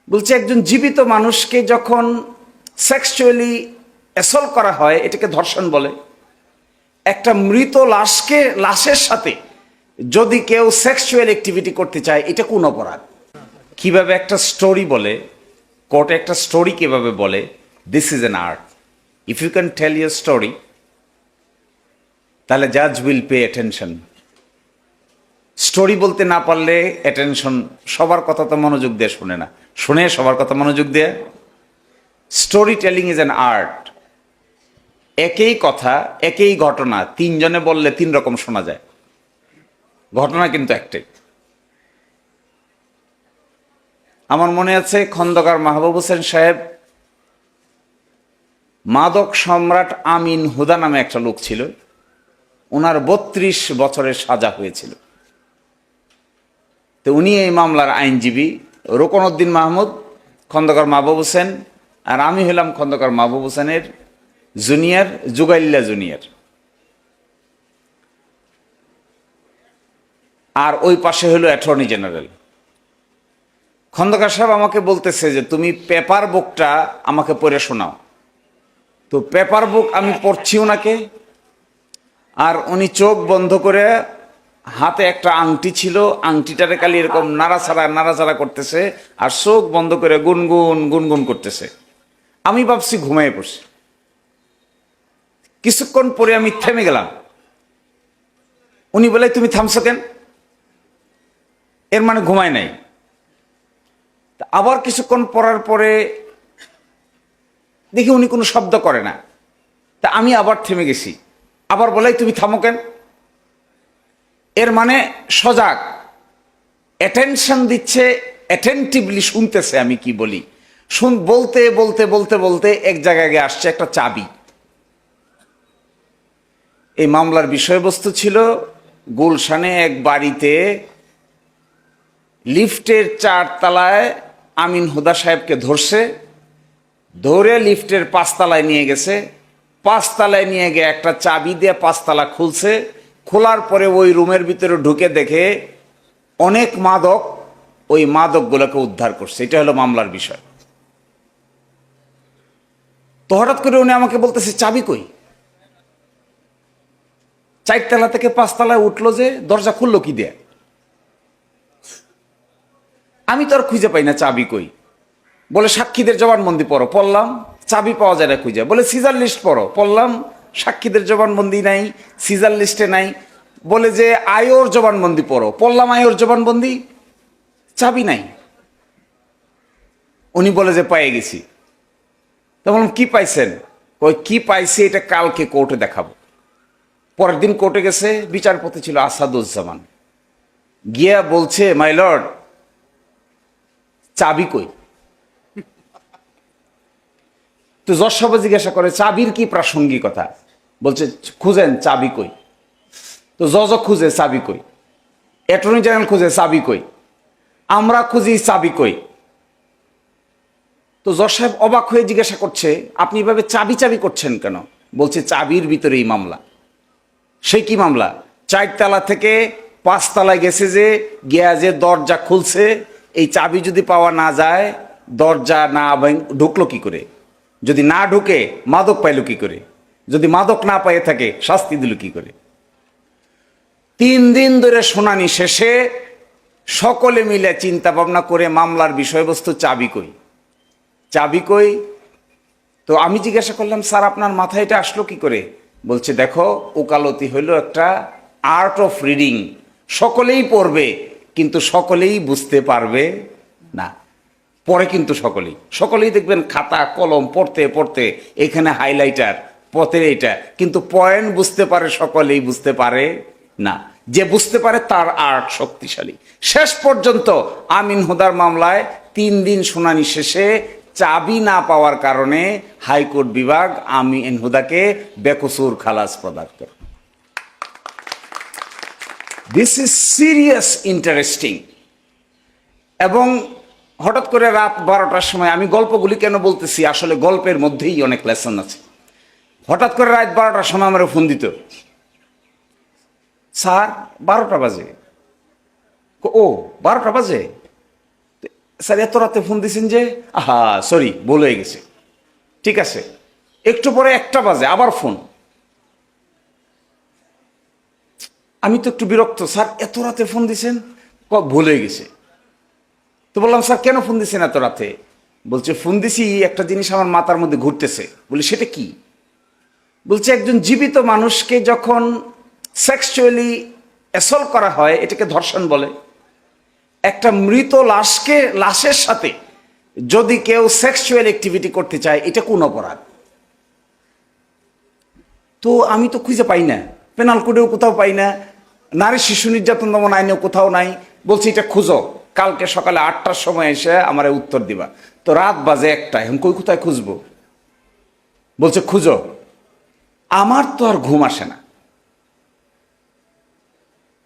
বলছে একজন জীবিত মানুষকে যখন সেক্সুয়ালি অ্যাসল্ট করা হয় এটাকে ধর্ষণ বলে। একটা মৃত লাশের সাথে যদি কেউ সেক্সুয়াল অ্যাক্টিভিটি করতে চায় এটা কোন অপরাধ? কিভাবে একটা স্টোরি বলে, কোর্টে একটা স্টোরি কিভাবে বলে, this is an art. If you can tell your story তাহলে জাজ উইল পে অ্যাটেনশন। স্টোরি বলতে না পারলে অ্যাটেনশন, সবার কথা তো মনোযোগ দিয়ে শুনে না, শুনে সবার কথা মনোযোগ দিয়ে। Story telling is an art. একই কথা, একই ঘটনা তিনজনে বললে তিন রকম শোনা যায়, ঘটনা কিন্তু একটাই। আমার মনে আছে খন্দকার মাহবুব হোসেন সাহেব, মাদক সম্রাট আমিন হুদা নামে একটা লোক ছিল, ওনার 32 বছরের সাজা হয়েছিল। তো উনি এই মামলার আইনজীবী, রোকনউদ্দিন মাহমুদ, খন্দকার মাহবুব হোসেন, আর আমি হলাম খন্দকার মাহবুব হোসেনের জুনিয়র, জুগাইল্লা জুনিয়র। আর ওই পাশে হলো অ্যাটর্নি জেনারেল। খন্দকার সাহেব আমাকে বলতেছে যে তুমি পেপার বুকটা আমাকে পড়ে শোনাও। তো পেপার বুক আমি পড়ছি ওনাকে, আর উনি চোখ বন্ধ করে, হাতে একটা আংটি ছিল, আংটিটারে খালি এরকম নাড়াচাড়া করতেছে, আর চোখ বন্ধ করে গুনগুন গুনগুন করতেছে। আমি ভাবছি ঘুমিয়ে পড়ছি। কিছুক্ষণ পরে আমি থেমে গেলাম। উনি বলে তুমি থামছো কেন? এর মানে ঘুমায় নাই। আবার কিছুক্ষণ পড়ার পরে দেখি উনি কোনো শব্দ করে না। তা আমি আবার থেমে গেছি। আবার বলে তুমি থামো কেন? এর মানে সজাগ, অ্যাটেনশন দিচ্ছে, অ্যাটেন্টিভলি শুনতেছে আমি কি বলি। বলতে বলতে বলতে বলতে এক জায়গায় গিয়ে আসছে একটা চাবি। এই মামলার বিষয়বস্তু ছিল গুলশানে এক বাড়িতে লিফটের 4 তলায় আমিন হুদা সাহেবকে ধরছে, ধরে লিফটের 5 তলায় নিয়ে গেছে। 5 তলায় নিয়ে গিয়ে একটা চাবি দিয়ে 5 তলা খুলছে। খোলার পরে ওই রুমের ভিতরে ঢুকে দেখে অনেক মাদক, ওই মাদকগুলোকে উদ্ধার করছে। এটা হলো মামলার বিষয়। তো হঠাৎ করে উনি আমাকে বলতেছে চাবি কই? 4 তলা থেকে 5 তলায় উঠলো যে, দরজা খুললো কি দিয়ে? আমি তো আর খুঁজে পাই না চাবি কই। বলে সাক্ষীদের জবানবন্দি পড়ো, পড়লাম, চাবি পাওয়া যায় না খুঁজে। বলে সিজার লিস্ট পড়ো, পড়লাম, সাক্ষীদের জবানবন্দি নাই, সিজার লিস্টে নাই। বলে যে আয়োর জবানবন্দি পড়ো, পড়লাম, আয়োর জবানবন্দি, চাবি নাই। উনি বলে যে পেয়ে গেছি। তো বললাম কি পাইছেন? ওই কি পাইছি এটা কালকে কোর্টে দেখাবো। পরের দিন কোর্টে গেছে, বিচারপতি ছিল আসাদুজ্জামান। গিয়া বলছে মাই লর্ড, চাবি কই? তো জজ সাহেব জিজ্ঞাসা করে চাবির কি প্রাসঙ্গিকতা? বলছে খুঁজেন চাবি কই। তো জজ খুঁজে চাবি কই, অ্যাটর্নি জেনারেল খুঁজে চাবি কই, আমরা খুঁজি চাবি কই। তো জজ সাহেব অবাক হয়ে জিজ্ঞাসা করছে আপনি এভাবে চাবি চাবি করছেন কেন? বলছে চাবির ভিতরে এই মামলা। সে কি মামলা? 4 তলা থেকে 5 তলায় গেছে যে, গিয়া যে দরজা খুলছে, এই চাবি যদি পাওয়া না যায়, দরজা না ঢুকলো কি করে? যদি না ঢুকে মাদক পাইল কি করে? যদি মাদক না পাইয়ে থাকে শাস্তি দিল কি করে? 3 দিন ধরে শুনানি শেষে সকলে মিলে চিন্তা ভাবনা করে মামলার বিষয়বস্তু চাবি কই, চাবি কই। তো আমি জিজ্ঞাসা করলাম স্যার আপনার মাথায় এটা আসলো কি করে? বলছে দেখো, ওকালতি হইল একটা আর্ট অফ রিডিং। সকলেই পড়বে কিন্তু সকলেই বুঝতে পারবে না। পরে কিন্তু সকলেই দেখবেন খাতা কলম পড়তে পড়তে এখানে হাইলাইটার, পথের এইটা, কিন্তু পয়েন্ট বুঝতে পারে, সকলেই বুঝতে পারে না। যে বুঝতে পারে তার আর্ট শক্তিশালী। শেষ পর্যন্ত আমিন হুদার মামলায় 3 দিন শুনানি শেষে চাবি না পাওয়ার কারণে হাইকোর্ট বিভাগ আমিন হুদাকে বেকসুর খালাস প্রদান করে। This is serious, interesting. এবং হঠাৎ করে রাত 12টার সময়, আমি গল্পগুলি কেন বলতেছি, আসলে গল্পের মধ্যেই অনেক লেসন আছে। হঠাৎ করে রাত 12টার সময় আমার ফোন দিত, স্যার 12টা বাজে। ও 12টা বাজে? স্যার এত রাতে ফোন দিয়েছেন যে? আহা সরি, ভুল হয়ে গেছে। ঠিক আছে, একটু পরে 1টা বাজে আবার ফোন। আমি তো একটু বিরক্ত, স্যার এত রাতে ফোন দিয়েছেন? ভুল হয়ে গেছে। তো বললাম স্যার কেন ফোন দিয়েছেন এত রাতে? বলছে ফোন দিছি, একটা জিনিস আমার মাথার মধ্যে ঘুরতেছে। বলি সেটা কি? বলছে একজন জীবিত মানুষকে যখন সেক্সুয়ালি অ্যাসল্ট করা হয় এটাকে ধর্ষণ বলে। একটা মৃত লাশের সাথে যদি কেউ সেক্সুয়াল অ্যাক্টিভিটি করতে চায় এটা কোন অপরাধ? তো আমি তো খুঁজে পাই না, পেনাল কোডেও কোথাও পাই না, নারী শিশু নির্যাতন দমন আইনেও কোথাও নাই। বলছি এটা খুঁজো, কালকে সকালে 8টার সময় এসে আমার উত্তর দিবা। তো রাত বাজে 1টা, এখন কোথায় খুঁজবো? বলছে খুঁজো। আমার তো আর ঘুম আসে না।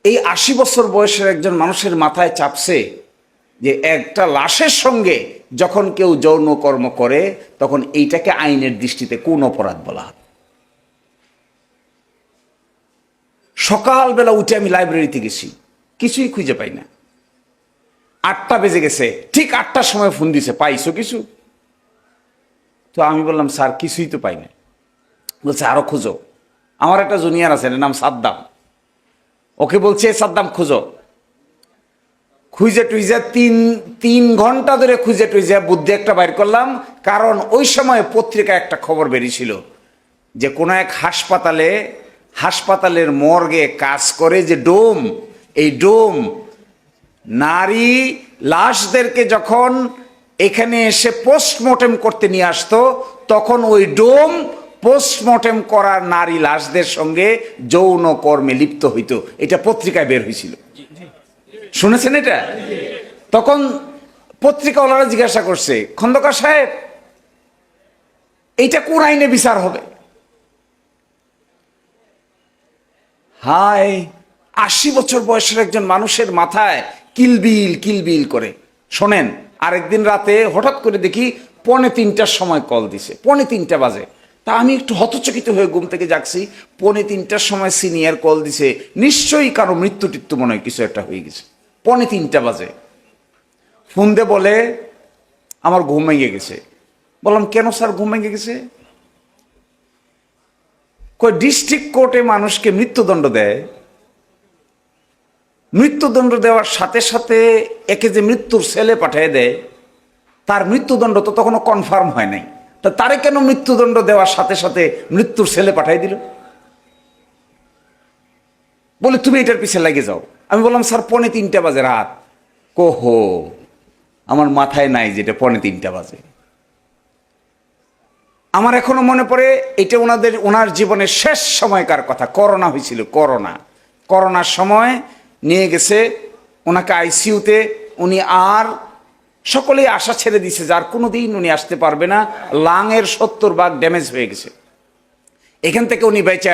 এই 80 বছর বয়সের একজন মানুষের মাথায় চাপছে যে একটা লাশের সঙ্গে যখন কেউ যৌন কর্ম করে তখন এইটাকে আইনের দৃষ্টিতে কোন অপরাধ বলা হয়? সকালবেলা উঠে আমি লাইব্রেরিতে গেছি, কিছুই খুঁজে পাই না। 8টা বেজে গেছে, ঠিক 8টার সময় ফোন দিছে, পাইছো কিছু? তো আমি বললাম স্যার কিছুই তো পাই না। বলছে আরো খুঁজো। আমার একটা জুনিয়র আছে, এর নাম সাদ্দাম, ওকে বলছে সাদ্দাম খুঁজো। খুঁজে টুইজে 3 ঘন্টা ধরে খুঁজে টুইজে বুদ্ধি একটা বাইর করলাম। কারণ ওই সময় পত্রিকায় একটা খবর বেরিয়েছিল যে কোনো এক হাসপাতালের মর্গে কাজ করে যে ডোম, এই ডোম নারী লাশদেরকে যখন এখানে এসে পোস্টমর্টেম করতে নিয়ে আসতো তখন ওই ডোম পোস্টমর্টেম করার নারী লাশদের সঙ্গে যৌন কর্মে লিপ্ত হইতো। এটা পত্রিকায় বের হয়েছিল, শুনেছেন এটা? তখন পত্রিকাওয়ালারা জিজ্ঞাসা করছে খন্দকার সাহেব এইটা কোন আইনে বিচার হবে? হায়, 80 বছর বয়সের একজন মানুষের মাথায় কিলবিল কিলবিল করে। শোনেন, আরেকদিন রাতে হঠাৎ করে দেখি 2:45টার সময় কল দিছে, 2:45 বাজে। তা আমি একটু হতচকিত হয়ে ঘুম থেকে জাগছি, 2:45টার সময় সিনিয়র কল দিছে, নিশ্চয়ই কারো মৃত্যু টিত্যু মনে হয় কিছু একটা হয়ে গেছে। 2:45 বাজে ফোন দিয়ে বলে আমার ঘুম ভেঙে গেছে। বললাম কেন স্যার ঘুম ভেঙে গেছে? কই ডিস্ট্রিক্ট কোর্টে মানুষকে মৃত্যুদণ্ড দেয়, মৃত্যুদণ্ড দেওয়ার সাথে সাথে একে যে মৃত্যুর সেলে পাঠিয়ে দেয় তার মৃত্যুদণ্ড তো তখনও কনফার্ম হয় নাই, তা তারে কেন মৃত্যুদণ্ড দেওয়ার সাথে সাথে মৃত্যুর সেলে পাঠিয়ে দিল? বলে তুমি এটার পিছে লেগে যাও। আমি বললাম স্যার 2:45 বাজে রাত। কোহো, আমার মাথায় নাই যেটা 2:45 বাজে। আমার এখনো মনে পড়ে এটা ওনার জীবনের শেষ সময়কার কথা। করোনা হয়েছিল, করোনার সময় নিয়ে গেছে ওনাকে আইসিইউতে। উনি আর সকলেই আশা ছেড়ে দিছে যার কোনোদিন উনি আসতে পারবে না, লাংয়ের 70 ভাগ ড্যামেজ হয়ে গেছে। এখান থেকে উনি বেঁচে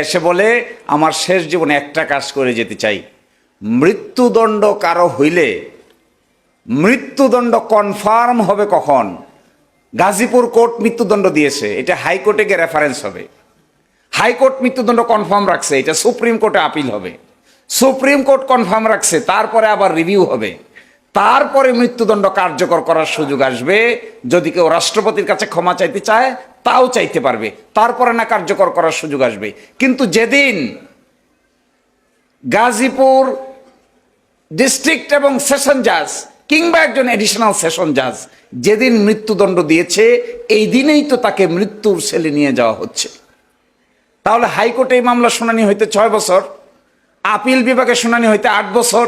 এসে বলে আমার শেষ জীবনে একটা কাজ করে যেতে চাই। মৃত্যুদণ্ড কারো হইলে মৃত্যুদণ্ড কনফার্ম হবে কখন? গাজীপুর কোর্ট মৃত্যুদণ্ড দিয়েছে, এটা হাইকোর্টে গিয়ে রেফারেন্স হবে। হাইকোর্ট মৃত্যুদণ্ড কনফার্ম রাখছে, এটা সুপ্রিম কোর্টে আপিল হবে। সুপ্রিম কোর্ট কনফার্ম রাখছে, তারপরে আবার রিভিউ হবে। তারপরে মৃত্যুদণ্ড কার্যকর করার সুযোগ আসবে। যদি কেউ রাষ্ট্রপতির কাছে ক্ষমা চাইতে চায় তাও চাইতে পারবে, তারপরে না কার্যকর করার সুযোগ আসবে। কিন্তু যেদিন গাজীপুর ডিস্ট্রিক্ট এবং সেশন জাজ কিংবা একজন এডিশনাল সেশন জাজ যেদিন মৃত্যুদণ্ড দিয়েছে এই দিনেই তো তাকে মৃত্যুর সেলে নিয়ে যাওয়া হচ্ছে। তাহলে হাইকোর্টে এই মামলা শুনানি হইতে 6 বছর, আপিল বিভাগে শুনানি হইতে 8 বছর,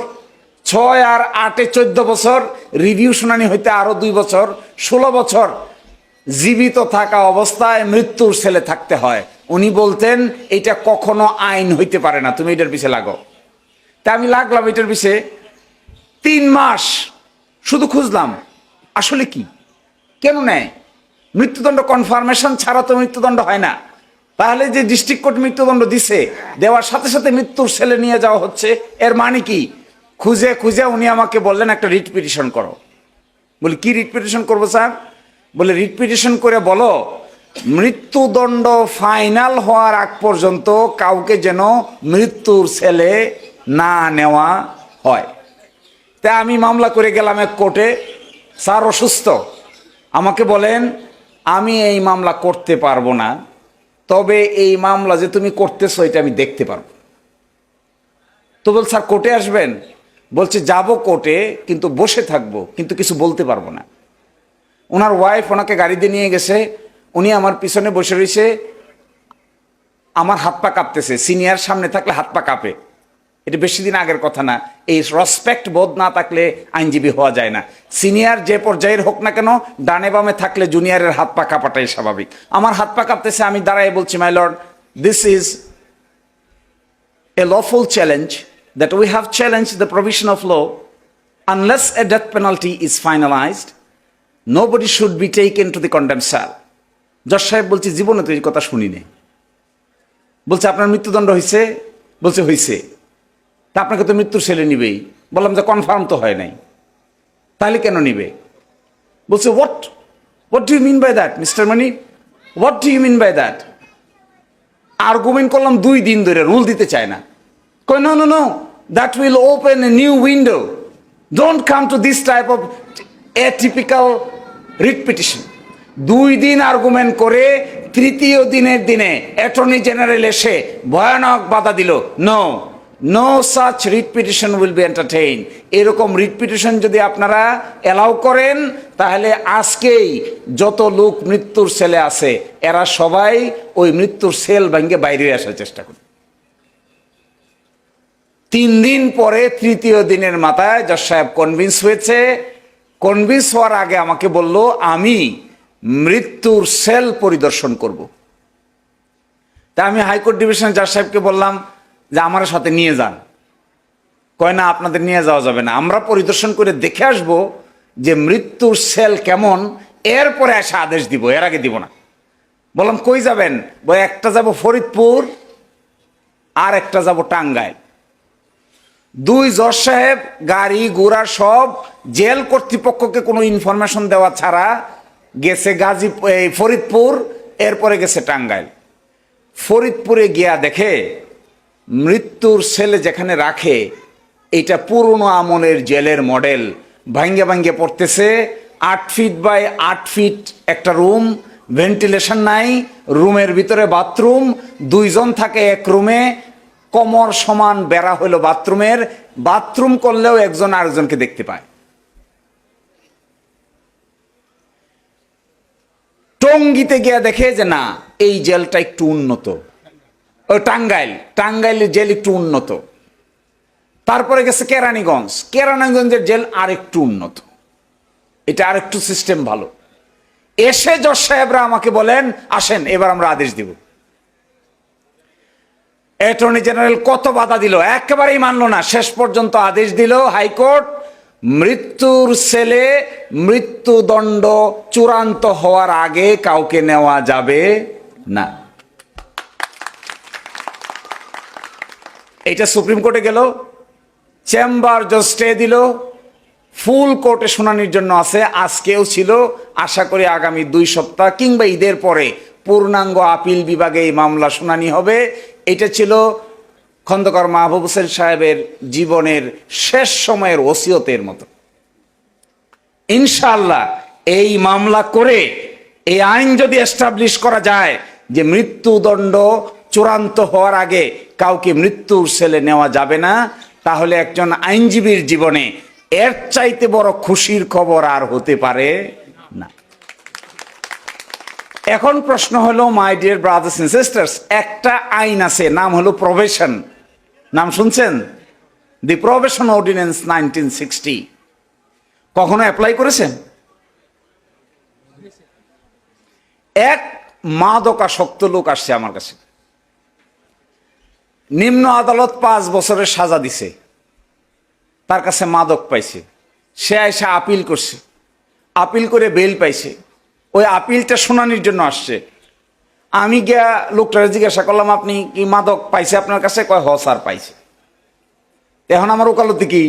6 আর 8-এ 14 বছর, রিভিউ শুনানি হইতে আরো 2 বছর, 16 বছর জীবিত থাকা অবস্থায় মৃত্যুর সেলে থাকতে হয়। উনি বলতেন এটা কখনো আইন হইতে পারে না, তুমি এটার পিছে লাগো। তা আমি লাগলাম এটার পিছে, 3 মাস শুধু খুঁজলাম আসলে কি কেন নেয়। মৃত্যুদণ্ড কনফার্মেশন ছাড়া তো মৃত্যুদণ্ড হয় না। তাহলে যে ডিস্ট্রিক্ট কোর্ট মৃত্যুদণ্ড দিছে, দেওয়ার সাথে সাথে মৃত্যুর সেলে নিয়ে যাওয়া হচ্ছে, এর মানে কি? খুঁজে খুঁজে উনি আমাকে বললেন একটা রিট পিটিশন করো। বলি কি রিট পিটিশন করবো স্যার? বলে রিট পিটিশন করে বলো মৃত্যুদণ্ড ফাইনাল হওয়ার আগ পর্যন্ত কাউকে যেন মৃত্যুর সেলে না নেওয়া হয়। তা আমি মামলা করে গেলাম এক কোর্টে, স্যার অসুস্থ, আমাকে বলেন আমি এই মামলা করতে পারবো না, তবে এই মামলা যে তুমি করতেছো এটা আমি দেখতে পারবো। তো বল স্যার কোর্টে আসবেন? বলছে যাব কোর্টে, কিন্তু বসে থাকবো, কিন্তু কিছু বলতে পারবো না। ওনার ওয়াইফ ওনাকে গাড়ি দিয়ে নিয়ে গেছে, উনি আমার পিছনে বসে রয়েছে, আমার হাত পা কাঁপতেছে। সিনিয়র সামনে থাকলে হাত পা কাঁপে, এটা বেশি দিন আগের কথা না। এই রেসপেক্ট বোধ না থাকলে আইনজীবী হওয়া যায় না। সিনিয়র যে পর্যায়ের হোক না কেন, ডানে বামে থাকলে জুনিয়রের হাত পা কাঁপাটাই স্বাভাবিক। আমার হাত পা কাঁপতেছে, আমি দাঁড়ায় বলছি, my lord, this is a lawful challenge that we have challenged the provision of law. Unless a death penalty is finalized, nobody should be taken to the condemned cell. জজ সাহেব বলছি, জীবনে তো এই কথা শুনিনি। বলছে আপনার মৃত্যুদণ্ড হয়েছে? বলছে হয়েছে। তা আপনাকে তো মৃত্যুর সেলে নিবেই। বললাম যে কনফার্ম তো হয় নাই, তাহলে কেন নিবে? বলছে what do you mean by that mister money, what do you mean by that? Argument করলাম 2 দিন ধরে, রুল দিতে চায় না। কই no no no, that will open a new window. Don't come to this type of atypical writ petition. 2 দিন argument করে 3য় দিনের দিনে অ্যাটর্নি জেনারেল এসে ভয়ানক বাধা দিল, no such writ petition will be entertain. এরকম রিট পিটিশন যদি আপনারা অ্যালাউ করেন, তাহলে আজকেই যত লোক মৃত্যুর সেলে আছে এরা সবাই ওই মৃত্যুর সেল ভেঙে বাইরে আসার চেষ্টা করে। 3 দিন পরে 3য় দিনের মাথায় জজ সাহেব কনভিন্স হয়েছে। কনভিন্স হওয়ার আগে আমাকে বলল আমি মৃত্যুর সেল পরিদর্শন করব। তা আমি হাইকোর্ট ডিভিশন জজ সাহেবকে বললাম যে আমার সাথে নিয়ে যান। কয় না, আপনাদের নিয়ে যাওয়া যাবে না, আমরা পরিদর্শন করে দেখে আসব যে মৃত্যুর সেল কেমন, এরপরে এসে আদেশ দিব, এর আগে দিব না। বললাম কই যাবেন? বলে একটা যাব ফরিদপুর, আর একটা যাব টাঙ্গাইল। 2 জজ সাহেব গাড়ি ঘোড়া সব জেল কর্তৃপক্ষকে কোনো ইনফরমেশন দেওয়া ছাড়া গেছে ফরিদপুর, এরপরে গেছে টাঙ্গাইল। ফরিদপুরে গিয়া দেখে মৃত্যুর সেলে যেখানে রাখে এটা পুরনো আমলের জেলের মডেল, ভাঙ্গে ভাঙ্গে পড়তেছে। 8 ফিট বাই 8 ফিট একটা রুম, ভেন্টিলেশন নাই, রুমের ভিতরে বাথরুম, 2 জন থাকে এক রুমে, কমর সমান বেড়া হলো বাথরুমের, বাথরুম করলেও একজন আরেকজনকে দেখতে পায়। টঙ্গীতে গিয়ে দেখে যে না, এই জেলটা একটু উন্নত। টাঙ্গাইলের জেল একটু উন্নত। তারপরে গেছে কেরানীগঞ্জের জেল আর একটু উন্নত, এটা আর একটু সিস্টেম ভালো। এসে জজ সাহেবরা আমাকে বলেন আসেন এবার আমরা আদেশ দিব। অ্যাটর্নি জেনারেল কত বাধা দিল, একেবারেই মানলো না। শেষ পর্যন্ত আদেশ দিল হাইকোর্ট, মৃত্যুর সেলে মৃত্যুদণ্ড চূড়ান্ত হওয়ার আগে কাউকে নেওয়া যাবে না। এটা সুপ্রিম কোর্টে গেল, চেম্বার জজ স্টে দিল, ফুল কোর্টে শুনানির জন্য আছে, আজকেও ছিল। আশা করি আগামী 2 সপ্তাহ কিংবা ঈদের পরে পূর্ণাঙ্গ আপিল বিভাগে এই মামলা শুনানি হবে। এটা ছিল খন্দকার মাহবুব হোসেন সাহেবের জীবনের শেষ সময়ের ওসিয়তের মতো। ইনশাআল্লাহ এই মামলা করে এই আইন যদি এস্টাবলিশ করা যায় যে মৃত্যুদণ্ড চূড়ান্ত হওয়ার আগে কাউকে মৃত্যুর সেলে নেওয়া যাবে না, তাহলে একজন আইনজীবীর জীবনে এর চাইতে বড় খুশির খবর আর হতে পারে না। এখন প্রশ্ন হলো, my dear brothers and sisters, একটা আইন আছে, নাম হলো প্রবেশন। নাম শুনছেন? The probation ordinance 1960। কখনো অ্যাপ্লাই করেছেন? এক মাদকাসক্ত লোক আসছে আমার কাছে, নিম্ন আদালত 5 বছরের সাজা দিছে, তার কাছে মাদক পাইছে, সে এসে আপিল করছে, আপিল করে বেল পাইছে। ওই আপিলটা শুনানির জন্য আসছে। আমি গিয়া লোকটারে জিজ্ঞাসা করলাম আপনি কি মাদক পাইছে আপনার কাছে? কয় হ স্যার পাইছে। এখন আমার ওকালতি কি?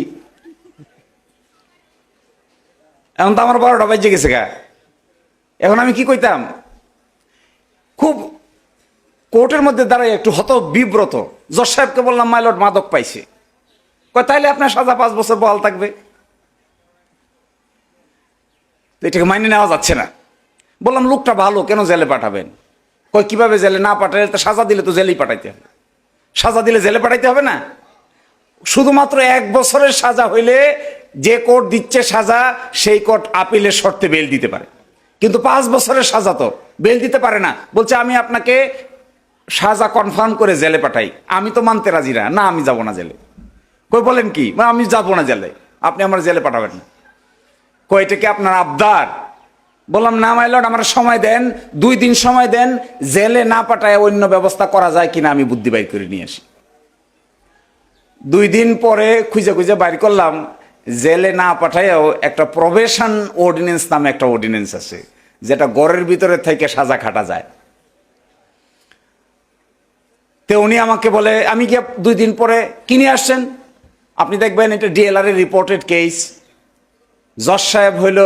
এখন তো আমার 12টা বাজে গেছে গা। এখন আমি কি কইতাম? খুব কোর্টের মধ্যে দাঁড়াই একটু বিব্রত। জজ সাহেবকে বললাম মাই লর্ড মাদক পাইছে। কয় তাইলে আপনার সাজা 5 বছর বহাল থাকবে। তো এটাকে মাইনে নেওয়া যাচ্ছে না। বললাম লোকটা ভালো, কেন জেলে পাঠাবেন? কই কিভাবে জেলে না পাঠালে তো সাজা দিলে তো জেলেই পাঠাইতে হবে। সাজা দিলে জেলে পাঠাইতে হবে না? শুধুমাত্র 1 বছরের সাজা হইলে যে কোর্ট দিচ্ছে সাজা সেই কোর্ট আপিলের শর্তে বেল দিতে পারে, কিন্তু 5 বছরের সাজা তো বেল দিতে পারে না। বলছে আমি আপনাকে সাজা কনফার্ম করে জেলে পাঠাই। আমি তো মানতে রাজি না, না আমি যাব না জেলে। কই বলেন কি? আমি যাব না জেলে, আপনি আমার জেলে পাঠাবেন না। কই এটা কি আপনার আবদার? বললাম না মাই লর্ড, আমার সময় দেন, 2 দিন সময় দেন, জেলে না পাঠায় অন্য ব্যবস্থা করা যায় কিনা আমি বুদ্ধি বাইর করে নিয়ে আসি। 2 দিন পরে খুঁজে খুঁজে বাইর করলাম, জেলে না পাঠায়ও একটা প্রবেশন অর্ডিন্যান্স নামে একটা অর্ডিন্যান্স আছে, যেটা ঘরের ভিতরে থেকে সাজা খাটা যায়। তো উনি আমাকে বলে, আমি গিয়ে 2 দিন পরে কিনে আসছেন, আপনি দেখবেন এটা ডিএলআর এর রিপোর্টেড কেস। জজ সাহেব হইল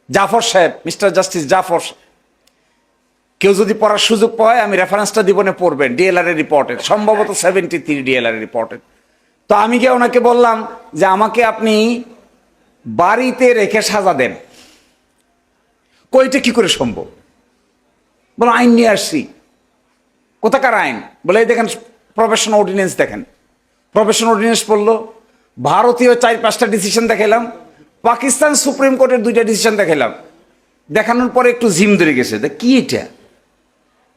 জাফর সাহেব, মিস্টার জাস্টিস জাফর। কেউ যদি পড়ার সুযোগ পায় আমি রেফারেন্সটা দিব না, পড়বেন। ডিএলআর এর রিপোর্টেড, সম্ভবত 73 ডিএলআর এর রিপোর্টেড। তো আমি গিয়ে ওনাকে বললাম যে আমাকে আপনি বাড়িতে রেখে সাজা দেন। কইটা কি করে সম্ভব? বলো আইন নিয়ে আসছি। কোথাকার আইন? বলে এই দেখেন প্রফেশন অর্ডিন্যান্স দেখেন। প্রফেশন অর্ডিন্যান্স পড়লো, ভারতীয় 4-5টা ডিসিশন দেখাইলাম, পাকিস্তান সুপ্রিম কোর্টের 2টা ডিসিশন দেখাইলাম। দেখানোর পরে একটু জিম ধরে গেছে, কি এটা?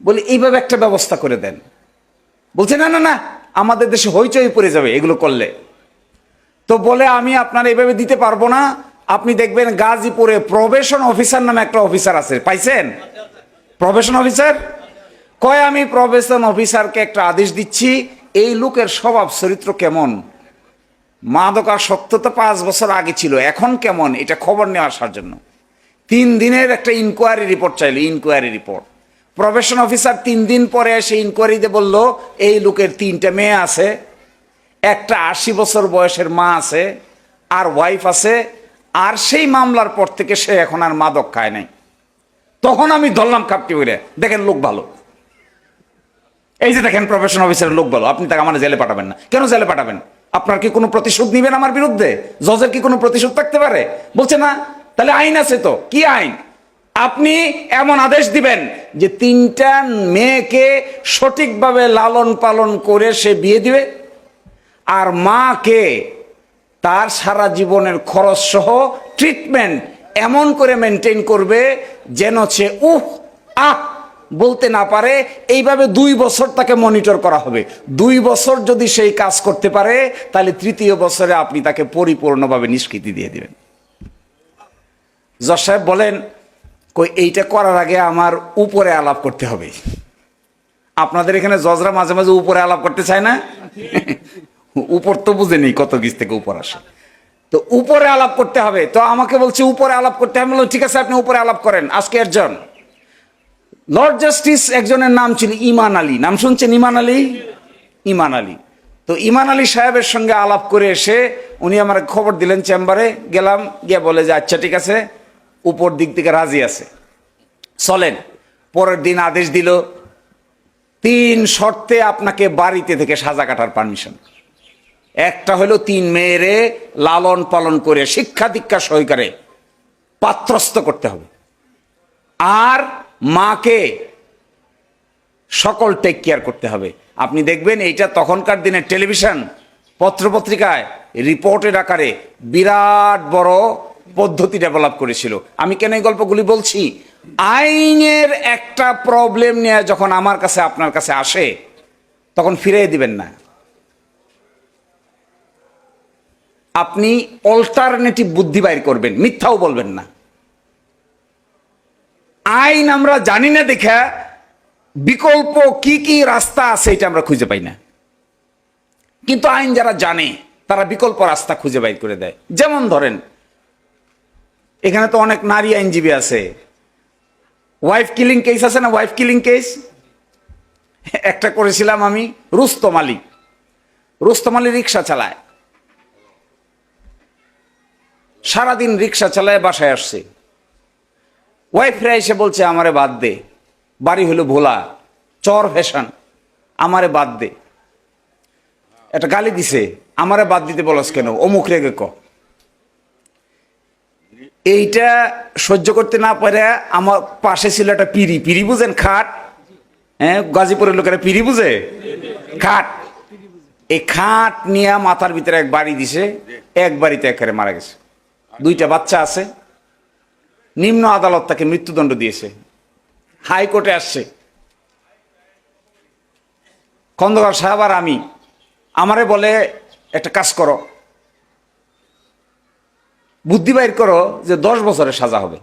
বলে এইভাবে একটা ব্যবস্থা করে দেন। বলছে না না না, আমাদের দেশে হইচই পড়ে যাবে এগুলো করলে। তো বলে আমি আপনার এইভাবে দিতে পারবো না, আপনি দেখবেন গাজীপুরে প্রবেশন অফিসার নামে একটা অফিসার আছে, পাইছেন? প্রবেশন অফিসার কয়, আমি প্রবেশন অফিসারকে একটা আদেশ দিচ্ছি, এই লোকের স্বভাব চরিত্র কেমন, মাদকাসক্ত তো 5 বছর আগে ছিল, এখন কেমন, এটা খবর নিয়ে আসার জন্য 3 দিনের একটা ইনকোয়ারি রিপোর্ট চাইল। ইনকোয়ারি রিপোর্ট প্রবেশন অফিসার 3 দিন পরে এসে ইনকোয়ারিতে বলল এই লোকের 3টে মেয়ে আছে, একটা 80 বছর বয়সের মা আছে, আর ওয়াইফ আছে, আর সেই মামলার পর থেকে সে এখন আর মাদক খায় নাই। তখন আমি ধরলাম খাপটি করে, দেখেন লোক ভালো, এই যে দেখেন প্রফেশন অফিসারের লোক ভালো, আপনি তাকে আমার জেলে পাঠাবেন না। কেন জেলে পাঠাবেন? আপনার কি কোনো প্রতিশোধ নিবেন আমার বিরুদ্ধে? জজের কি কোনো প্রতিশোধ থাকতে পারে? বলছে না। তাহলে আইন আছে তো, কি আইন? আপনি এমন আদেশ দিবেন যে 3টা মেয়েকে সঠিকভাবে লালন পালন করে সে বিয়ে দিবে, আর মাকে তার সারা জীবনের খরচ সহ ট্রিটমেন্ট এমন করে মেনটেন করবে যেন সে আহ বলতে না পারে। এইভাবে 2 বছর তাকে মনিটর করা হবে। 2 বছর যদি সেই কাজ করতে পারে, তাহলে 3য় বছরে আপনি তাকে পরিপূর্ণভাবে নিষ্কৃতি দিয়ে দিবেন। জজ সাহেব বলেন, কই এইটা করার আগে আমার উপরে আলাপ করতে হবে। আপনাদের এখানে জজরা মাঝে মাঝে উপরে আলাপ করতে চায় না? উপর তো বুঝেনি কত কিছু থেকে উপর আসে, তো উপরে আলাপ করতে হবে। তো আমাকে বলছে উপরে আলাপ করতে হবে। বললাম ঠিক আছে, আপনি উপরে আলাপ করেন। আজকে একজন লর্ড জাস্টিস, একজনের নাম ছিল ইমান আলী, নাম শুনছেন? ইমান আলী, ইমান আলী। তো ইমান আলী সাহেবের সঙ্গে আলাপ করে এসে উনি আমার খবর দিলেন, চেম্বারে গেলাম, গিয়ে বলে যে আচ্ছা ঠিক আছে, উপর দিক থেকে রাজি আছে, চলেন। পরের দিন আদেশ দিল 3 শর্তে আপনাকে বাড়িতে থেকে সাজা কাটার পারমিশন। একটা হলো 3 মেয়েরে লালন পালন করে শিক্ষা দীক্ষা সহকারে পাত্রস্থ করতে হবে, আর মাকে সকল টেক কেয়ার করতে হবে। আপনি দেখবেন এইটা তখনকার দিনে টেলিভিশন পত্রপত্রিকায় রিপোর্টের আকারে বিরাট বড় পদ্ধতি ডেভেলপ করেছিল। আমি কেন এই গল্পগুলি বলছি? আইনের একটা প্রবলেম নিয়ে যখন আমার কাছে আপনার কাছে আসে, তখন ফিরিয়ে দিবেন না। আপনি অল্টারনেটিভ বুদ্ধি বাইর করবেন, মিথ্যাও বলবেন না। আইন আমরা জানি না দেখা বিকল্প কি কি রাস্তা আছে এটা আমরা খুঁজে পাই না, কিন্তু আইন যারা জানে তারা বিকল্প রাস্তা খুঁজে বাইর করে দেয়। যেমন ধরেন, এখানে তো অনেক নারী আইনজীবী আছে, ওয়াইফ কিলিং কেস আছে না? ওয়াইফ কিলিং কেস একটা করেছিলাম আমি। রুস্তম আলী, রুস্তম আলী রিক্সা চালায়, সারাদিন রিক্সা চালায় বাসায় আসছে। ওয়াইফরা এসে বলছে আমারে বাদ দে, বাড়ি হলো ভোলা, চর ফ্যাশন, আমারে বাদ দে। একটা গালি দিছে, আমারে বাদ দিতে বলস কেন, অমুক রেগে ক। এইটা সহ্য করতে না পারে আমার পাশে ছিল একটা পিড়ি, পিড়ি বুঝেন? খাট, হ্যাঁ, গাজীপুরের লোকেরা পিড়ি বুঝে? খাট, এই খাট নিয়ে মাথার ভিতরে এক বাড়ি দিছে, এক বাড়িতে একেবারে মারা গেছে। দুইটা বাচ্চা আছে। নিম্ন আদালত তাকে মৃত্যুদণ্ড দিয়েছে। হাইকোর্টে আসছে খন্দকার সাহেব আর আমি, আমারে বলে একটা কাজ করো, বুদ্ধি বাইর করো যে 10 বছরের সাজা হবে।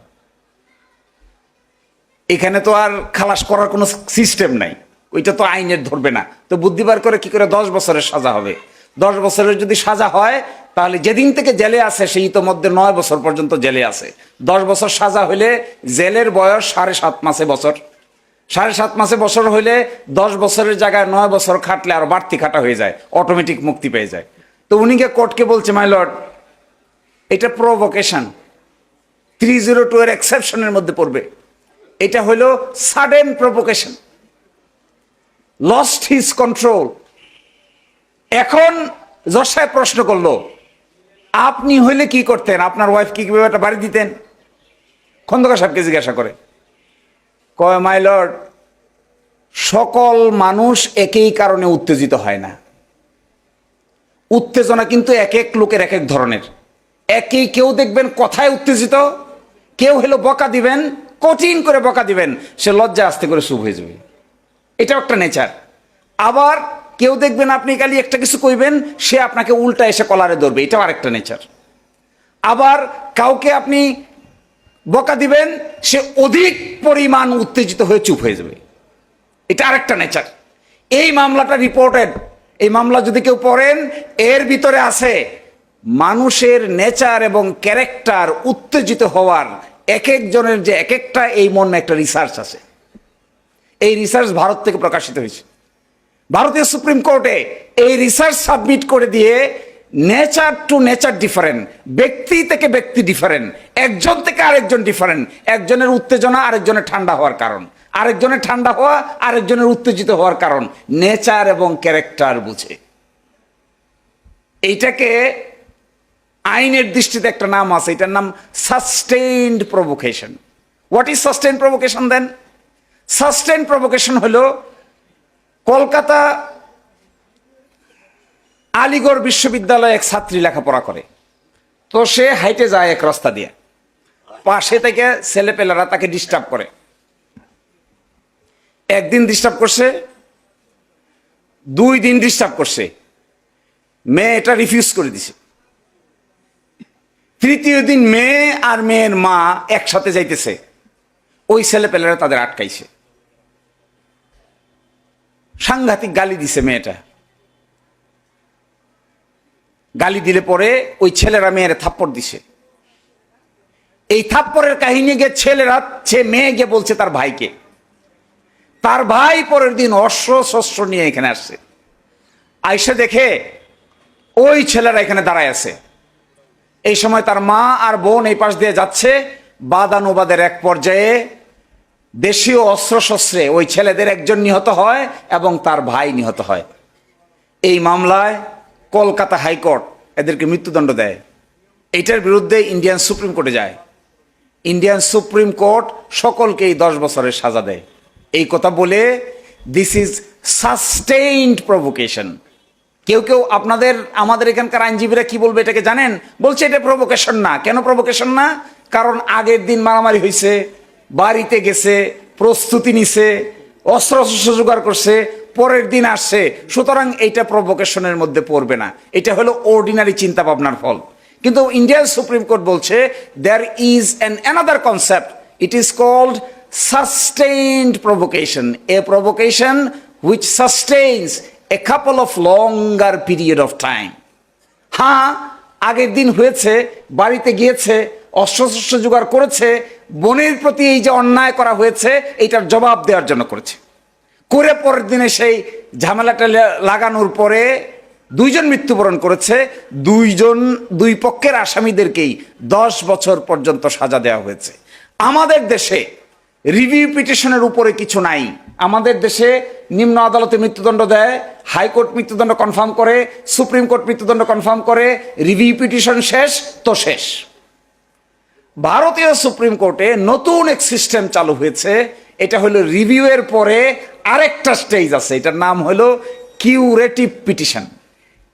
এখানে তো আর খালাস করার কোনো সিস্টেম নাই, ওইটা তো আইনের ধরবে না। তো বুদ্ধি বার করে কি করে 10 বছরের সাজা হবে? 10 বছরের যদি সাজা হয় তাহলে যেদিন থেকে জেলে আছে সেই ইতোমধ্যে 9 বছর পর্যন্ত জেলে আছে। 10 বছর সাজা হইলে জেলের বয়স 7.5 মাসে বছর, 7.5 মাসে বছর হইলে 10 বছরের জায়গায় 9 বছর খাটলে আরো বাড়তি খাটা হয়ে যায়, অটোমেটিক মুক্তি পেয়ে যায়। তো উনিকে কোর্টকে বলছে, মাই লর্ড, এটা প্রভোকেশন, 302 এর এক্সেপশনের মধ্যে পড়বে। এটা হলো sudden provocation, lost his control. এখন জজ সাহেব প্রশ্ন করলো, আপনি হইলে কি করতেন? আপনার ওয়াইফ কি কিভাবে একটা বাড়ি দিতেন? খন্দকার সাহেবকে জিজ্ঞাসা করে, কয়, মাই লর্ড, সকল মানুষ একই কারণে উত্তেজিত হয় না। উত্তেজনা কিন্তু এক এক লোকের এক এক ধরনের। একই কেউ দেখবেন কথায় উত্তেজিত, কেউ হলো বকা দিবেন, কঠিন করে বকা দিবেন, সে লজ্জা আস্তে করে চুপ হয়ে যাবে, এটাও একটা নেচার। আবার কেউ দেখবেন আপনি খালি একটা কিছু কইবেন, সে আপনাকে উল্টা এসে কলারে ধরবে, এটাও আরেকটা নেচার। আবার কাউকে আপনি বকা দিবেন, সে অধিক পরিমাণ উত্তেজিত হয়ে চুপ হয়ে যাবে, এটা আরেকটা নেচার। এই মামলাটা রিপোর্টেড, এই মামলা যদি কেউ পড়েন, এর ভিতরে আছে মানুষের নেচার এবং ক্যারেক্টার উত্তেজিত হওয়ার এক একজনের যে এক একটা, এই মর্মে একটা রিসার্চ আছে। এই রিসার্চ ভারত থেকে প্রকাশিত হয়েছে। ভারতীয় সুপ্রিম কোর্টে এই রিসার্চ সাবমিট করে দিয়ে, নেচার টু নেচার ডিফারেন্ট, ব্যক্তি থেকে ব্যক্তি ডিফারেন্ট, একজন থেকে আরেকজন ডিফারেন্ট। একজনের উত্তেজনা আরেকজনের ঠান্ডা হওয়ার কারণ, আরেকজনের ঠান্ডা হওয়া আরেকজনের উত্তেজিত হওয়ার কারণ, নেচার এবং ক্যারেক্টার বুঝে। এইটাকে আইনের দৃষ্টিতে একটা নাম আছে, এটার নাম sustained provocation. What is sustained provocation then? Sustained provocation হলো, কলকাতা আলিগড় বিশ্ববিদ্যালয়ে এক ছাত্রী লেখাপড়া করে, তো সে হাইটে যায় এক রাস্তা দিয়ে, পাশে থেকে ছেলেপেলেরা তাকে ডিস্টার্ব করে। একদিন ডিস্টার্ব করছে, 2 দিন ডিস্টার্ব করছে, মেয়ে এটা রিফিউজ করে দিছে। 3য় দিন মেয়ে আর মেয়ের মা একসাথে যাইতেছে, ওই ছেলেপেলেরা তাদের আটকাইছে, সাংঘাতিক গালি দিছে মেয়েটা। গালি দিলে পরে ওই ছেলেরা মেয়ের থাপ্পড় দিছে। এই থাপ্পড়ের কাহিনী গিয়ে ছেলেরা, মেয়ে গিয়ে বলছে তার ভাইকে। তার ভাই পরের দিন অস্ত্র শস্ত্র নিয়ে এখানে আসছে, আইসে দেখে ওই ছেলেরা এখানে দাঁড়ায় আছে। এই সময় তার মা আর বোন এই পাশ দিয়ে যাচ্ছে, বাদানুবাদের এক পর্যায়ে দেশীয় অস্ত্রশস্ত্রে ওই ছেলেদের একজন নিহত হয় এবং তার ভাই নিহত হয়। এই মামলায় কলকাতা হাইকোর্ট এদেরকে মৃত্যুদণ্ড দেয়। এইটার বিরুদ্ধে ইন্ডিয়ান সুপ্রিম কোর্টে যায়। ইন্ডিয়ান সুপ্রিম কোর্ট সকলকেই 10 বছরের সাজা দেয়। এই কথা বলে, দিস ইজ সাস্টেইনড প্রভোকেশন। কেউ কেউ আমাদের এখানকার আইনজীবীরা কি বলবে এটাকে জানেন? বলছে এটা প্রভোকেশন না। কেন প্রভোকেশন না? কারণ আগের দিন মারামারি হয়েছে, বাড়িতে গেছে, প্রস্তুতি নিছে, অস্ত্র শস্ত্র জোগাড় করছে, পরের দিন আসছে, সুতরাং এইটা প্রভোকেশনের মধ্যে পড়বে না। এটা হলো অর্ডিনারি চিন্তা ভাবনার ফল। কিন্তু ইন্ডিয়ান সুপ্রিম কোর্ট বলছে there is another concept, it is called sustained provocation, a provocation which sustains a couple of longer period of time. হ্যাঁ, আগের দিন হয়েছে, বাড়িতে গিয়েছে, অস্ত্রশস্ত্র জোগাড় করেছে, বোনের প্রতি এই যে অন্যায় করা হয়েছে এইটার জবাব দেওয়ার জন্য করেছে। করে পরের দিনে সেই ঝামেলাটা লাগানোর পরে 2 জন মৃত্যুবরণ করেছে। 2 পক্ষের আসামিদেরকেই 10 বছর পর্যন্ত সাজা দেওয়া হয়েছে। আমাদের দেশে রিভিউ পিটিশনের উপরে কিছু নাই। আমাদের দেশে নিম্ন আদালতে মৃত্যুদণ্ড দেয়, হাইকোর্ট মৃত্যুদণ্ড কনফার্ম করে, সুপ্রিম কোর্ট মৃত্যুদণ্ড কনফার্ম করে, রিভিউ পিটিশন শেষ তো শেষ। ভারতীয় সুপ্রিম কোর্টে নতুন এক সিস্টেম চালু হয়েছে। এটা হলো রিভিউ এর পরে আরেকটা স্টেজ আছে, এটার নাম হলো কিউরেটিভ পিটিশন।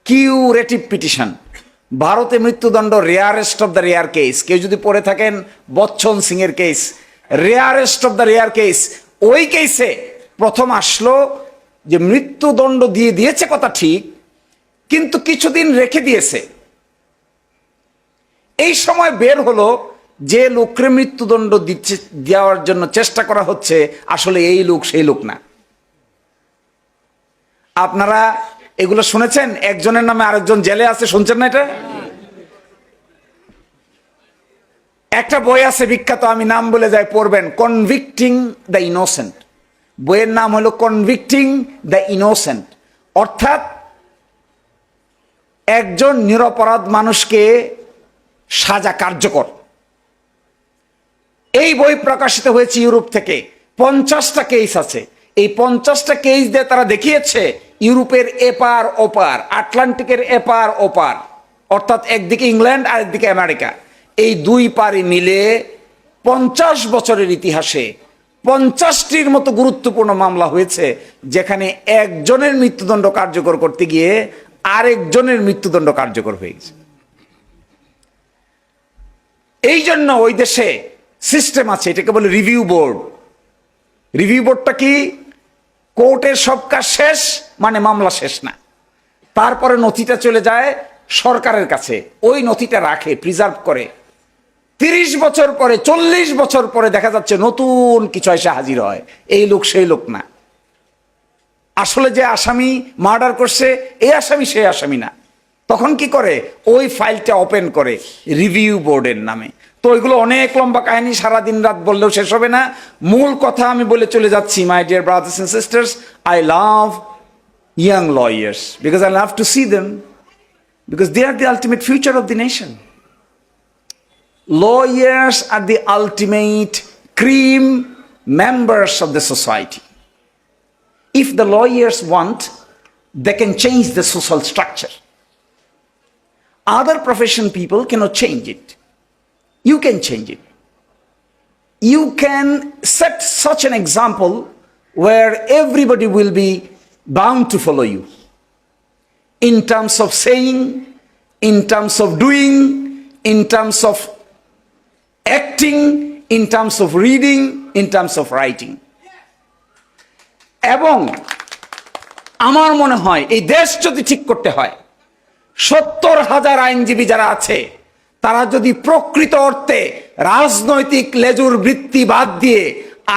কিউরেটিভ পিটিশন, ভারতে মৃত্যুদণ্ড rarest of the rare case. কেউ যদি পড়ে থাকেন বচ্চন সিং এর case, rarest of the rare case, ওই কেসে প্রথম আসলো যে মৃত্যুদণ্ড দিয়েছে কথা ঠিক, কিন্তু কিছুদিন রেখে দিয়েছে। এই সময় বের হলো যে লোককে মৃত্যুদণ্ড দেওয়ার জন্য চেষ্টা করা হচ্ছে আসলে এই লোক সেই লোক না। আপনারা এগুলো শুনেছেন? একজনের নামে আরেকজন জেলে আছে, শুনছেন না? এটা একটা বই আছে বিখ্যাত, আমি নাম বলে যাই, পড়বেন, কনভিক্টিং দ্য ইনোসেন্ট। বইয়ের নাম হলো কনভিক্টিং দ্য ইনোসেন্ট, অর্থাৎ একজন নিরপরাধ মানুষকে সাজা কার্যকর। এই বই প্রকাশিত হয়েছে ইউরোপ থেকে। 50টা কেস আছে। এই 50টা কেস দিয়ে তারা দেখিয়েছে ইউরোপের এপার ওপার, আটলান্টিকের এপার ওপার, অর্থাৎ একদিকে ইংল্যান্ড আর একদিকে আমেরিকা, এই দুই পারে মিলে 50 বছরের ইতিহাসে 50টির মতো গুরুত্বপূর্ণ মামলা হয়েছে যেখানে একজনের মৃত্যুদণ্ড কার্যকর করতে গিয়ে আরেকজনের মৃত্যুদণ্ড কার্যকর হয়ে গেছে। এই জন্য ওই দেশে সিস্টেম আছে, এটাকে বলে রিভিউ বোর্ড। রিভিউ বোর্ডটা কি? কোর্টের সব কাজ শেষ মানে মামলা শেষ না, তারপরে নথিটা চলে যায় সরকারের কাছে, ওই নথিটা রাখে, প্রিজার্ভ করে। 30 বছর পরে, 40 বছর পরে দেখা যাচ্ছে নতুন কিছু এসে হাজির হয়, এই লোক সেই লোক না। আসলে যে আসামি মার্ডার করছে এই আসামি সেই আসামি না। তখন কি করে? ওই ফাইলটা ওপেন করে রিভিউ বোর্ডের নামে। তো ওইগুলো অনেক লম্বা কাহিনী, সারাদিন রাত বললেও শেষ হবে না। মূল কথা আমি বলে চলে যাচ্ছি। My dear brothers and sisters, I love young lawyers because I love to see them, because they are the ultimate future of the nation. Lawyers are the ultimate cream members of the society. If the lawyers want, they can change the social structure. Other profession people cannot change it. You can change it. You can set such an example where everybody will be bound to follow you. In terms of saying, in terms of doing, in terms of acting, in terms of reading, in terms of writing. এবং আমার মনে হয় এই দেশ যদি ঠিক করতে হয়, 70,000 আইনজীবী যারা আছে তারা যদি প্রকৃত অর্থে রাজনৈতিক লেজুর বৃত্তি বাদ দিয়ে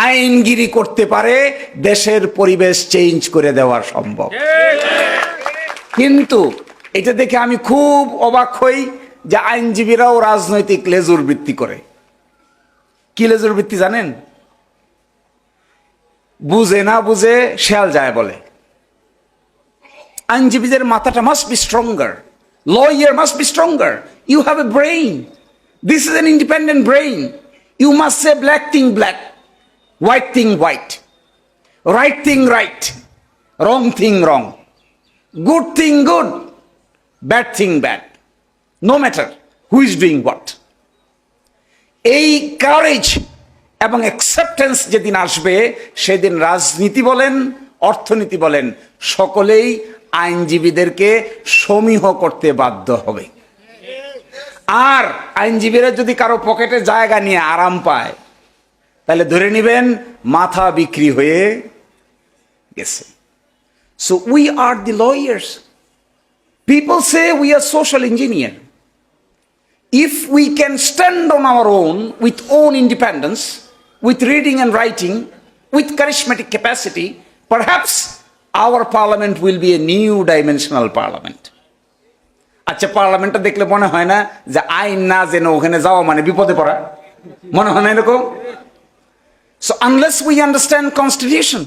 আইনগিরি করতে পারে, দেশের পরিবেশ চেঞ্জ করে দেওয়া সম্ভব। কিন্তু এটা দেখে আমি খুব অবাক হই যে আইনজীবীরাও রাজনৈতিক লেজুর বৃত্তি করে। কি লেজুর বৃত্তি জানেন? বুঝে না বুঝে শেয়াল যায় বলে। আইনজীবীদের মাথাটা must be stronger, lawyer must be stronger. You have a brain. This is an independent brain. You must say black thing black, white thing white, right thing right, wrong thing wrong, good thing good, bad thing bad, no matter who is doing what. এই courage এবং acceptance যেদিন আসবে সেদিন রাজনীতি বলেন, অর্থনীতি বলেন, সকলেই আইনজীবীদেরকে সমীহ করতে বাধ্য হবে। আর আইনজীবীরা যদি কারো পকেটে জায়গা নিয়ে আরাম পায় তাহলে ধরে নেবেন মাথা বিক্রি হয়ে গেছে। So we are the lawyers. People say we are social engineer. If we can stand on our own with own independence, with reading and writing, with charismatic capacity, perhaps our parliament will be a new dimensional parliament. আচ্ছা, পার্লামেন্টটা দেখলে মনে হয় না যে আইন না জেনে ওখানে যাওয়া মানে বিপদে পড়া? মনে হয় না এরকম? So unless we understand constitution,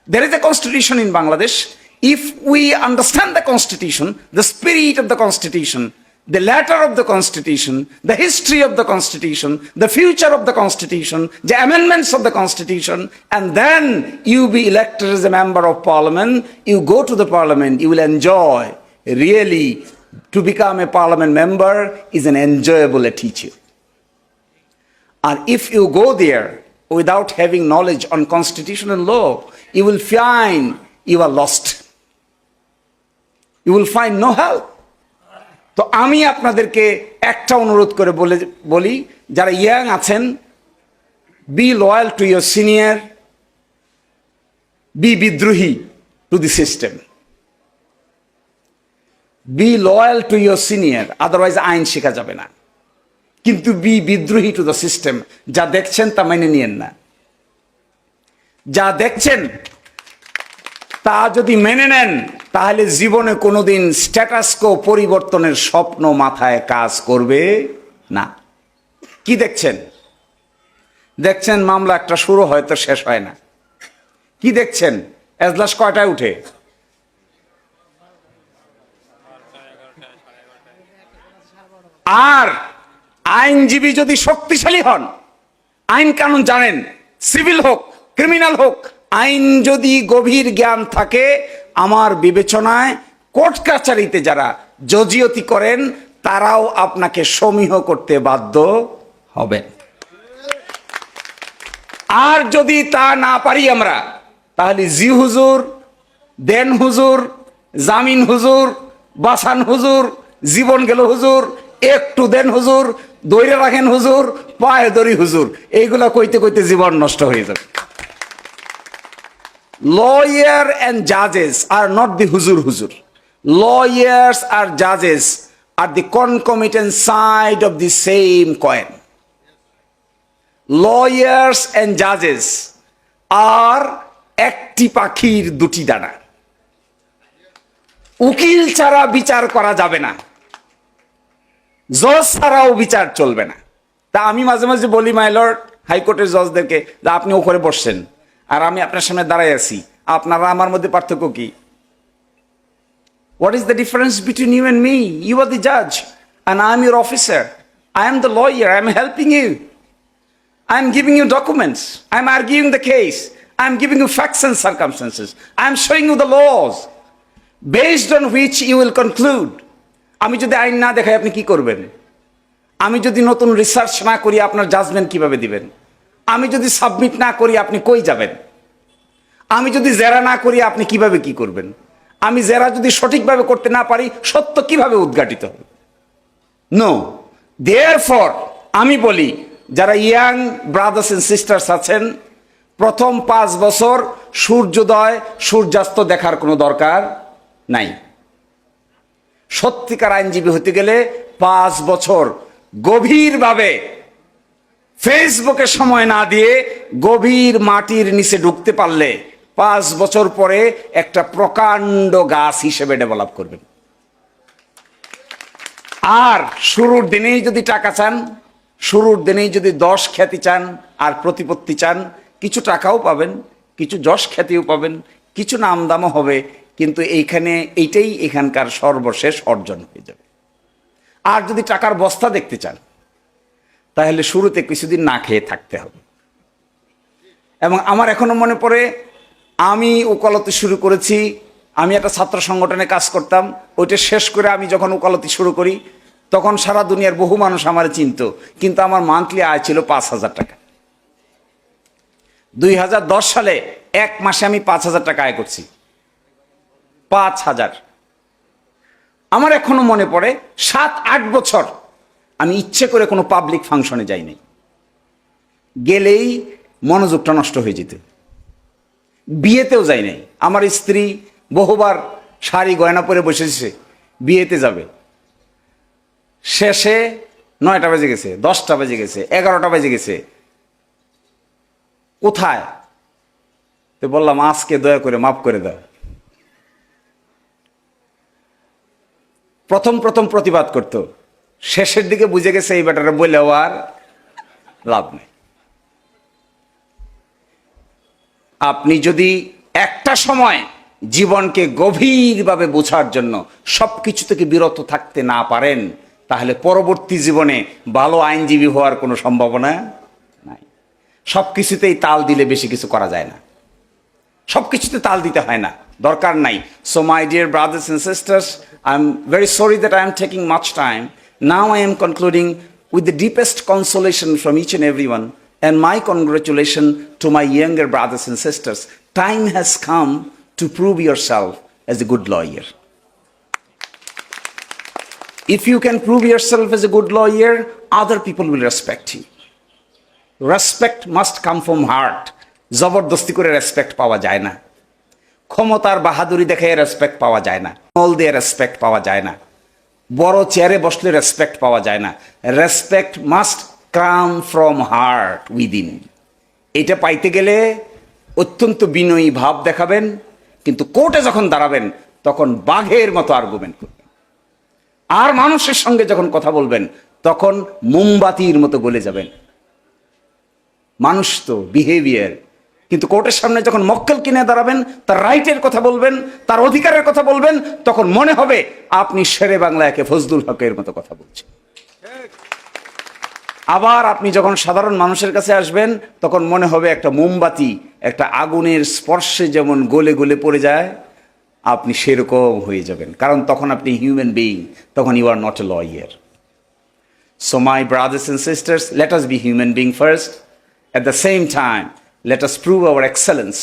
there is a constitution in Bangladesh. If we understand the constitution, the spirit of the constitution, the letter of the constitution, the history of the constitution, the future of the constitution, the amendments of the constitution, and then you be elected as a member of parliament, you go to the parliament, you will enjoy. Really, to become a parliament member is an enjoyable teacher. And if you go there without having knowledge on constitutional law, you will find you are lost. You will find no help. তো আমি আপনাদেরকে একটা অনুরোধ করে বলি, যারা young আছেন, be loyal to your senior, be বিদ্রোহী to the system. Be loyal to your senior, otherwise আইন শেখা যাবে না। কিন্তু বি বিদ্রোহী টু দ্য সিস্টেম। যা দেখছেন তা মেনে নিয়েন না। যা দেখছেন তা যদি মেনে নেন, তাহলে জীবনে কোনোদিন স্ট্যাটাস কো পরিবর্তনের স্বপ্ন মাথায় কাজ করবে না। কি দেখছেন? দেখছেন মামলা একটা শুরু হয়তো শেষ হয় না। কি দেখছেন? এজলাস কয়টায় উঠে? আর আইনজীবী যদি শক্তিশালী হন, আইন কানুন জানেন, সিভিল হোক ক্রিমিনাল হোক, আইন যদি গভীর জ্ঞান থাকে, আমার বিবেচনায় কোর্ট কাছারিতে যারা জজিয়তি করেন তারাও আপনাকে সমীহ করতে বাধ্য হবেন। আর যদি তা না পারি আমরা, তাহলে জি হুজুর, দেন হুজুর, জামিন হুজুর, বাসান হুজুর, জীবন গেল হুজুর, একটু দেন হুজুর, দৈরে রাখেন হুজুর, পায়ে দড়ি হুজুর, এইগুলা কইতে কইতে জীবন নষ্ট হয়ে যাবে। Lawyer and judges are not the huzur. Lawyers or judges are the concomitant side of the same coin. Lawyers and judges are একটি পাখির দুটি ডানা। উকিল ছাড়া বিচার করা যাবে না, জজ ছাড়াও বিচার চলবে না। তা আমি মাঝে মাঝে বলি মাই লর্ড হাইকোর্টের জজদেরকে, যে আপনি ওখানে বসছেন আর আমি আপনার সামনে দাঁড়াই আছি, আপনারা আমার মধ্যে পার্থক্য কি? What is the difference between you and me? You are the judge and I am your officer. I am the lawyer. I am helping you. I am giving you documents. I am arguing the case. I am giving you facts and circumstances. I am showing you the laws based on which you will conclude. আমি যদি আইন না দেখাই আপনি কি করবেন? আমি যদি নতুন রিসার্চ না করি আপনার জাজমেন্ট কিভাবে দিবেন? আমি যদি সাবমিট না করি আপনি কই যাবেন? আমি যদি জেরা না করি আপনি কিভাবে কি করবেন? আমি জেরা যদি সঠিকভাবে করতে না পারি সত্য কিভাবে উদ্ঘাটিত হবে? নো, দেয়ারফর আমি বলি, যারা ইয়াং ব্রাদার্স এন্ড সিস্টার্স আছেন, প্রথম 5 বছর সূর্যোদয় সূর্যাস্ত দেখার কোনো দরকার নাই। সত্যিকার আইনজীবী হতে গেলে 5 বছর গভীরভাবে ফেসবুকে সময় না দিয়ে গভীর মাটির নিচে ঢুকতে পারলে 5 বছর পরে একটা প্রকাণ্ড গাছ হিসেবে ডেভেলপ করবেন। আর শুরুর দিনেই যদি টাকা চান, শুরুর দিনেই যদি যশ খ্যাতি চান আর প্রতিপত্তি চান, কিছু টাকাও পাবেন, কিছু যশ খ্যাতিও পাবেন, কিছু নামদামও হবে, কিন্তু এইটাই এখানকার সর্বশেষ অর্জন হয়ে যাবে। আর যদি টাকার বস্তা দেখতে চান, তাহলে শুরুতে কিছুদিন না খেয়ে থাকতে হবে। এবং আমার এখনো মনে পড়ে, আমি ওকালতি শুরু করেছি, আমি একটা ছাত্র সংগঠনে কাজ করতাম, ওইটা শেষ করে আমি যখন ওকালতি শুরু করি তখন সারা দুনিয়ার বহু মানুষ আমার চিনত, কিন্তু আমার মান্থলি আয় ছিল 5,000 টাকা। 2010 সালে 1 মাসে আমি 5,000 টাকা আয় করছি। 5,000। আমার এখনো মনে পড়ে 7-8 বছর আমি ইচ্ছে করে কোনো পাবলিক ফাংশনে যাইনি, গেলেই মনোযোগটা নষ্ট হয়ে যেত। বিয়েতেও যাই নাই। আমার স্ত্রী বহুবার শাড়ি গয়না পরে বসেছে, বিয়েতে যাবে, শেষে 9টা বেজে গেছে, 10টা বেজে গেছে, 11টা বেজে গেছে। কোথায়? তো বললাম আজকে দয়া করে মাফ করে দাও। প্রথম প্রতিবাদ করত, শেষের দিকে বুঝে গেছে এই ব্যাটারে বললেও আর লাভ নেই। আপনি যদি একটা সময় জীবনকে গভীরভাবে বোঝার জন্য সবকিছু থেকে বিরত থাকতে না পারেন, তাহলে পরবর্তী জীবনে ভালো আইনজীবী হওয়ার কোনো সম্ভাবনা নাই। সবকিছুতেই তাল দিলে বেশি কিছু করা যায় না, সবকিছুতে তাল দিতে হয় না, দরকার নাই। So my dear brothers and sisters, I am very sorry that I am taking much time. Now I am concluding with the deepest consolation from each and everyone, and my congratulations to my younger brothers and sisters. Time has come to prove yourself as a good lawyer. If you can prove yourself as a good lawyer, other people will respect you. Respect must come from heart. জবরদস্তি করে respect পাওয়া যায় না, ক্ষমতার বাহাদুরি দেখে respect পাওয়া যায় না, মল দিয়ে রেসপেক্ট পাওয়া যায় না, বড় চেয়ারে বসলে রেসপেক্ট পাওয়া যায় না। Respect must come from heart within. এটা পাইতে গেলে অত্যন্ত বিনয়ী ভাব দেখাবেন, কিন্তু কোর্টে যখন দাঁড়াবেন তখন বাঘের মতো আর্গুমেন্ট করবেন। আর মানুষের সঙ্গে যখন কথা বলবেন তখন মোমবাতির মতো গলে যাবেন। মানুষ তো বিহেভিয়ার, কিন্তু কোর্টের সামনে যখন মক্কেল কিনে দাঁড়াবেন, তার রাইটের কথা বলবেন, তার অধিকারের কথা বলবেন, তখন মনে হবে আপনি শেরে বাংলাকে ফজলুল হকের মতো কথা বলছেন। আবার আপনি যখন সাধারণ মানুষের কাছে আসবেন তখন মনে হবে একটা মোমবাতি একটা আগুনের স্পর্শে যেমন গলে গলে পড়ে যায়, আপনি সেরকম হয়ে যাবেন, কারণ তখন আপনি হিউম্যান বিইং, তখন you are not a lawyer. So my brothers and sisters, let us be human being first, at the same time let us prove our excellence.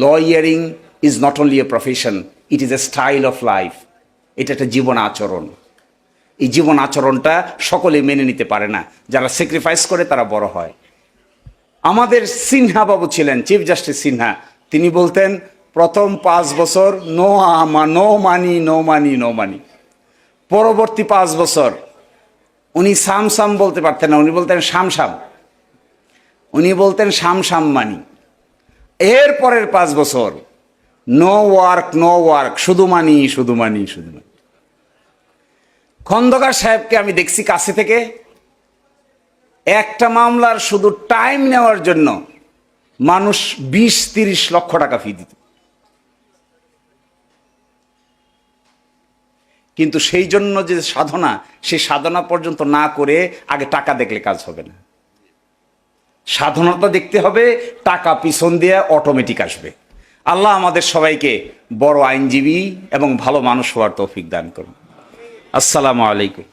Lawyering is not only a profession, it is a style of life. এটা একটা জীবন আচরণ। এই জীবন আচরণটা সকলে মেনে নিতে পারে না, যারা স্যাক্রিফাইস করে তারা বড় হয়। আমাদের সিনহা বাবু ছিলেন, চিফ জাস্টিস সিনহা, তিনি বলতেন প্রথম 5 বছর নো মানি, পরবর্তী 5 বছর উনি সাম বলতে পারতেন না, উনি বলতেন শাম মানি। এরপরের 5 বছর নো ওয়ার্ক, শুধু মানি। খন্দকার সাহেবকে আমি দেখছি কাছে থেকে, একটা মামলার শুধু টাইম নেওয়ার জন্য মানুষ 20-30 লক্ষ টাকা ফি দিত, কিন্তু সেই জন্য যে সাধনা, সেই সাধনা পর্যন্ত না করে আগে টাকা দেখলে কাজ হবে না। সাধনাটা দেখতে হবে, টাকা পিছন দিয়ে অটোমেটিক আসবে। আল্লাহ আমাদের সবাইকে বড় আইনজীবী এবং ভালো মানুষ হওয়ার তৌফিক দান করুন। আসসালামু আলাইকুম।